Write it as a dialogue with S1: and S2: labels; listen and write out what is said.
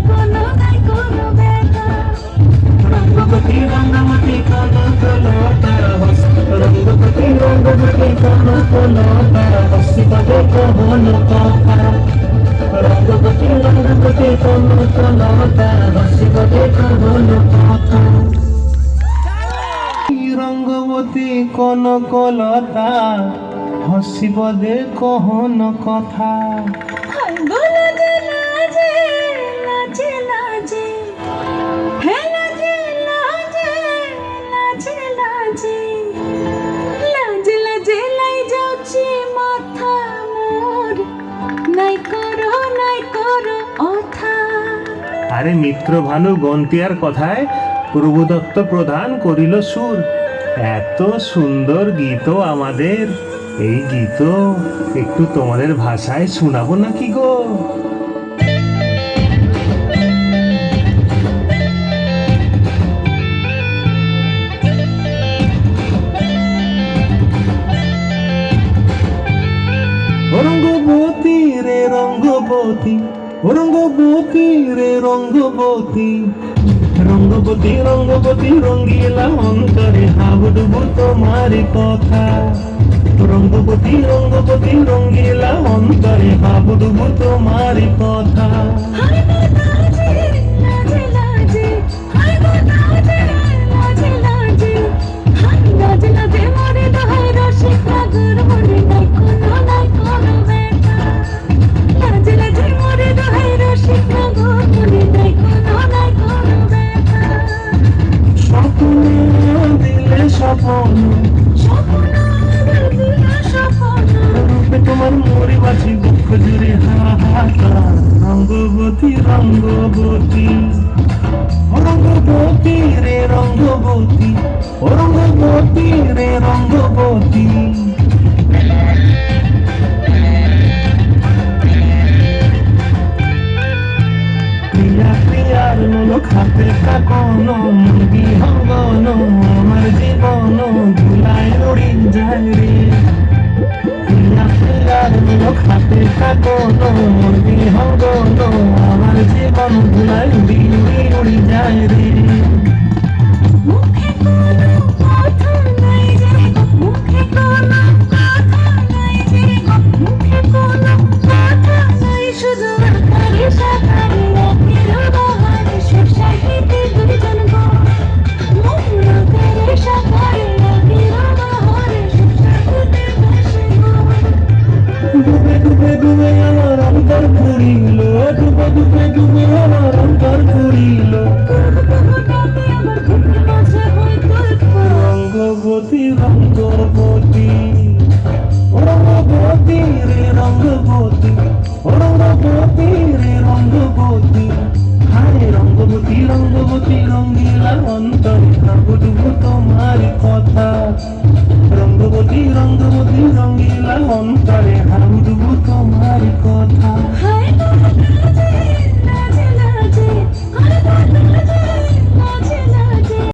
S1: কোনো নাই কোনো ব্যথা।
S2: রঙ্গবতী রঙ্গবতী কালো কালো তারা হস, রঙ্গবতী রঙ্গবতী কালো কালো তারা হসি পাবে কহনো কথা। রঙ্গবতী রঙ্গবতী কালো কালো তারা হসি পাবে কহনো কথা। রঙ্গবতী কনকলতা হসিব দে কহন কথা।
S1: হায় গো লাজে লাজে, লাজে লাজে, হে লাজে লাজে, লাজে লাজে, লাজে লাজে লাই যাଉଛି মাথা মোর, নাই করো অথা।
S2: আরে মিত্র ভানু গন্তিয়ার কথায় প্রভুদত্ত প্রধান করিল সুর। এত সুন্দর গীত আমাদের, এই গীত একটু তোমাদের ভাষায় শোনাবো নাকি গো? রঙ্গবতী রে রঙ্গবতী, রঙ্গবতী রে রঙ্গবতী, রঙ্গবতী রঙ্গবতী রঙ্গিলা অন্তরে হাবুডুবু তোমার কথা। রঙ্গবতী রঙ্গবতী রঙ্গিলা অন্তরে হাবুডুবু তোমার কথা।
S1: হায় গো লাজে, লাজে লাজে, হায় গো লাজে, লাজে লাজে, হায় লাজে লাজে মরে দোহাই রসিক মাগুর মরে, নাই কোনো ব্যথা। লাজে লাজে মরে দোহাই রসিক মাগুর মরে, নাই কোনো ব্যথা।
S2: স্বপ্নে দিলে স্বপন,
S1: স্বপ্ন দিলে স্বপ্ন,
S2: রূপে তোমার মরি বাছি দুঃখ জুড়ে হাহাকার। রঙ্গবতী রঙ্গবতী, রঙ্গবতী রে রঙ্গবতী, রঙ্গবতী রে রঙ্গবতী। প্রিয়া প্রিয়ার লোক হাতে কাকন, বিহঙ্গন আমার জীবন ধুলায় উড়ি যায় রে। প্রিয়া প্রিয়ার লোক হাতে কাকন, বিহঙ্গন আমার জীবন ধুলায় উড়ি উড়ি যায় রে।
S1: মুখে কোনো কথা নাই যে গো, মুখে কোনো কথা নাই যে গো, মুখে কোনো কথা নাই, শুধু আকারে সাকারে রাতের বাহারে সুর সাহিত্যে দুর্জন গো। আকারে সাকারে রাতের বাহারে সুর সাহিত্যে ভাসে গো।
S2: ডুবে ডুবে ডুবে আমার অন্তর পুরিল, ডুবে ডুবে ডুবে আমার অন্তর পুরিল।
S1: আমার বুকের মাঝে হয় তোর
S2: রঙ্গবতী রঙ্গবতী, রঙ্গবতী রে রঙ্গবতী, রঙ্গবতী রে রঙ্গবতী। হায় রঙ্গবতী রঙ্গবতী রঙ্গিলা অন্তরে হাবুডুবু তোমার কথা। রঙ্গবতী রঙ্গবতী রঙ্গিলা অন্তরে হাবুডুবু তোমার কথা।